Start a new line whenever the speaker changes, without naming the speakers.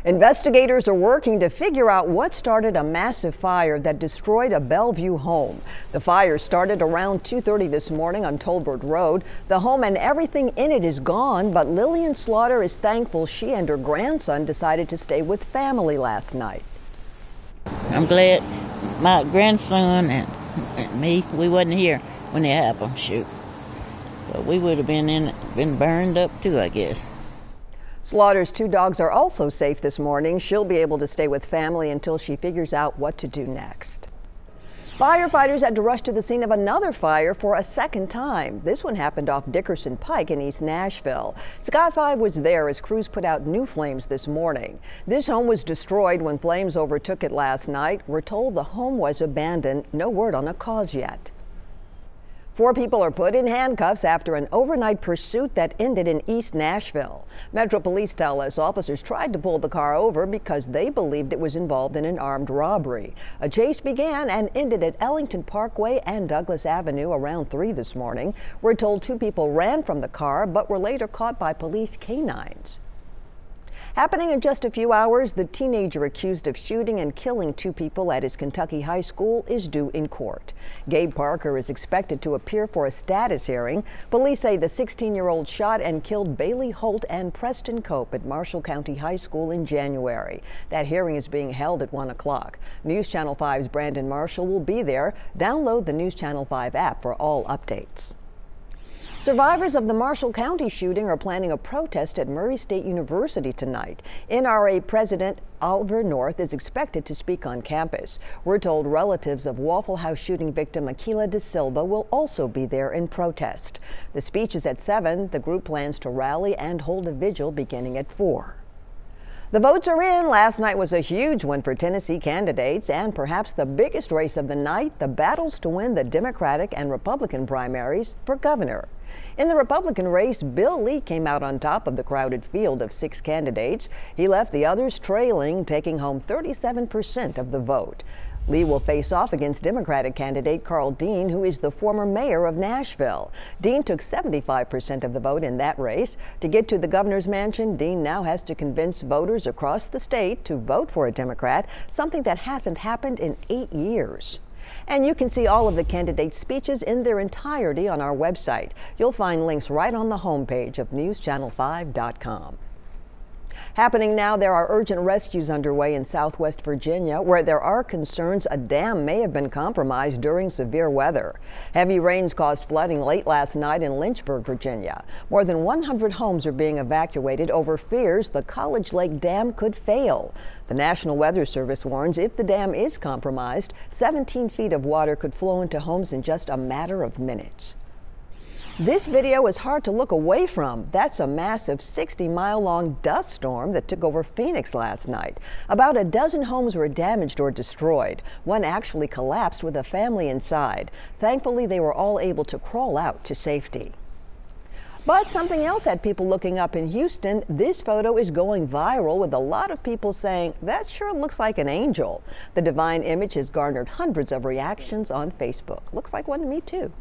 Investigators are working to figure out what started a massive fire that destroyed a Bellevue home. The fire started around 2:30 this morning on Tolbert Road. The home and everything in it is gone, but Lillian Slaughter is thankful she and her grandson decided to stay with family last night.
I'm glad my grandson and me, we wasn't here when it happened, shoot. But we would have been burned up too, I guess.
Slaughter's two dogs are also safe this morning. She'll be able to stay with family until she figures out what to do next. Firefighters had to rush to the scene of another fire for a second time. This one happened off Dickerson Pike in East Nashville. Sky 5 was there as crews put out new flames this morning. This home was destroyed when flames overtook it last night. We're told the home was abandoned. No word on a cause yet. 4 people are put in handcuffs after an overnight pursuit that ended in East Nashville. Metro Police tell us officers tried to pull the car over because they believed it was involved in an armed robbery. A chase began and ended at Ellington Parkway and Douglas Avenue around 3 this morning. We're told 2 people ran from the car but were later caught by police canines. Happening in just a few hours, the teenager accused of shooting and killing 2 people at his Kentucky high school is due in court. Gabe Parker is expected to appear for a status hearing. Police say the 16-year-old shot and killed Bailey Holt and Preston Cope at Marshall County High School in January. That hearing is being held at 1 o'clock. News Channel 5's Brandon Marshall will be there. Download the News Channel 5 app for all updates. Survivors of the Marshall County shooting are planning a protest at Murray State University tonight. NRA President Oliver North is expected to speak on campus. We're told relatives of Waffle House shooting victim Aquila Da Silva will also be there in protest. The speech is at 7. The group plans to rally and hold a vigil beginning at 4. The votes are in. Last night was a huge one for Tennessee candidates and perhaps the biggest race of the night, the battles to win the Democratic and Republican primaries for governor. In the Republican race, Bill Lee came out on top of the crowded field of 6 candidates. He left the others trailing, taking home 37% of the vote. Lee will face off against Democratic candidate Carl Dean, who is the former mayor of Nashville. Dean took 75% of the vote in that race. To get to the governor's mansion, Dean now has to convince voters across the state to vote for a Democrat, something that hasn't happened in 8 years. And you can see all of the candidates' speeches in their entirety on our website. You'll find links right on the homepage of newschannel5.com. Happening now, there are urgent rescues underway in Southwest Virginia, where there are concerns a dam may have been compromised during severe weather. Heavy rains caused flooding late last night in Lynchburg, Virginia. More than 100 homes are being evacuated over fears the College Lake Dam could fail. The National Weather Service warns if the dam is compromised, 17 feet of water could flow into homes in just a matter of minutes. This video is hard to look away from. That's a massive 60-mile-long dust storm that took over Phoenix last night. About a dozen homes were damaged or destroyed. One actually collapsed with a family inside. Thankfully, they were all able to crawl out to safety. But something else had people looking up in Houston. This photo is going viral with a lot of people saying, that sure looks like an angel. The divine image has garnered hundreds of reactions on Facebook. Looks like one to me too.